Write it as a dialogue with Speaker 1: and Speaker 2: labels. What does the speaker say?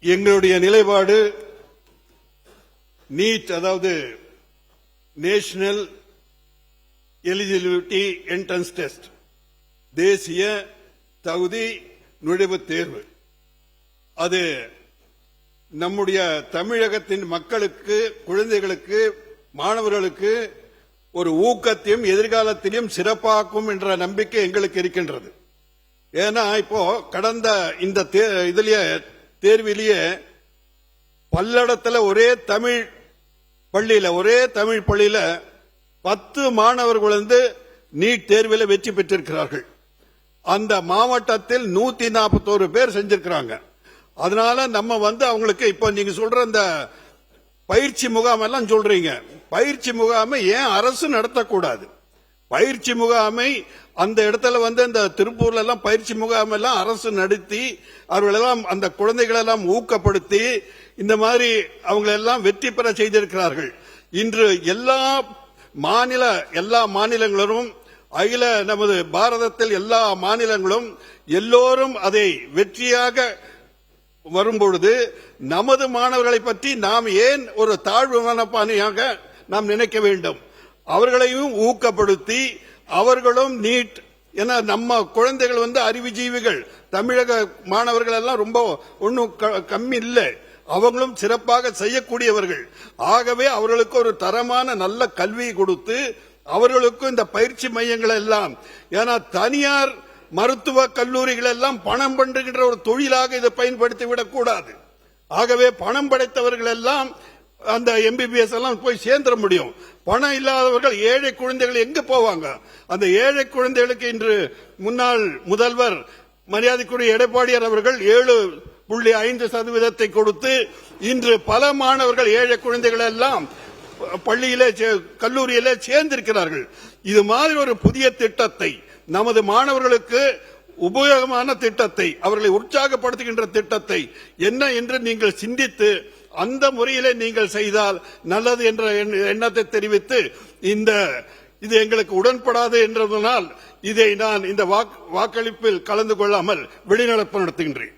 Speaker 1: எங்களுடைய நிலைப்பாடு நீட், அதாவது நேஷனல் எலிஜிபிலிட்டி என்ட்ரன்ஸ் டெஸ்ட், தேசிய தகுதி நுழைவுத் தேர்வு, அது நம்முடைய தமிழகத்தின் மக்களுக்கு, குழந்தைகளுக்கு, மாணவர்களுக்கு ஒரு ஊக்கத்தையும் எதிர்காலத்திலும் சிறப்பாக்கும் என்ற நம்பிக்கை எங்களுக்கு இருக்கின்றது. ஏன்னா இப்போ கடந்த இந்த தேர்விலேயே பல்லடத்தில் ஒரே தமிழ் பள்ளியில 10 மாணவர்கள் நீட் தேர்வில் வெற்றி பெற்றிருக்கிறார்கள். அந்த மாவட்டத்தில் 141 பேர் செஞ்சிருக்கிறாங்க. அதனால நம்ம அவங்களுக்கு இப்ப நீங்க சொல்ற இந்த பயிற்சி முகாம் எல்லாம் சொல்றீங்க, பயிற்சி முகாமை ஏன் அரசு நடத்தக்கூடாது? பயிற்சி முகாமை அந்த இடத்துல இந்த திருப்பூர்ல எல்லாம் பயிற்சி முகாம் எல்லாம் அரசு நடத்தி அவர்களெல்லாம் அந்த குழந்தைகள் எல்லாம் ஊக்கப்படுத்தி இந்த மாதிரி அவங்களெல்லாம் வெற்றி பெற செய்திருக்கிறார்கள். இன்று எல்லா மாநிலங்களும் அகில நமது பாரதத்தில் எல்லா மாநிலங்களும் எல்லோரும் அதை வெற்றியாக வரும்பொழுது நமது மாணவர்களை பற்றி நாம் ஏன் ஒரு தாழ்வு மனப்பானையாக நாம் நினைக்க வேண்டும்? அவர்களையும் ஊக்கப்படுத்தி அவர்களும் நீட், ஏன்னா நம்ம குழந்தைகள் அறிவுஜீவிகள், தமிழக மாணவர்கள் எல்லாம் ரொம்ப ஒன்னும் கம்மி இல்லை, அவங்களும் சிறப்பாக செய்யக்கூடியவர்கள். ஆகவே அவர்களுக்கு ஒரு தரமான நல்ல கல்வியை கொடுத்து அவர்களுக்கும் இந்த பயிற்சி மையங்கள் எல்லாம், ஏன்னா தனியார் மருத்துவ கல்லூரிகள் எல்லாம் பணம் பண்றுகின்ற ஒரு தொழிலாக இதை பயன்படுத்தி விடக்கூடாது. ஆகவே பணம் படைத்தவர்கள் எல்லாம் அந்த MBBS எல்லாம் போய் சேர்ந்துட முடியும். பணம் இல்லாதவர்கள், ஏழை குழந்தைகள் எங்க போவாங்க? அந்த ஏழை குழந்தைகளுக்கு இன்று முன்னாள் முதல்வர் மரியாதைக்குரிய எடப்பாடியார் அவர்கள் 7.5% கொடுத்து இன்று பல மாணவர்கள், ஏழை குழந்தைகள் எல்லாம் பள்ளியிலே கல்லூரியிலே சேர்ந்திருக்கிறார்கள். இது மாதிரி ஒரு புதிய திட்டத்தை, நமது மாணவர்களுக்கு உபயோகமான திட்டத்தை, அவர்களை உற்சாகப்படுத்துகின்ற திட்டத்தை என்ன என்று நீங்கள் சிந்தித்து அந்த முறையிலே நீங்கள் செய்தால் நல்லது என்ற எண்ணத்தை தெரிவித்து, இது எங்களுக்கு உடன்படாது என்றதனால் இதை நான் இந்த வாக்களிப்பில் கலந்து கொள்ளாமல் வெளிநடப்பு நடத்துகின்றேன்.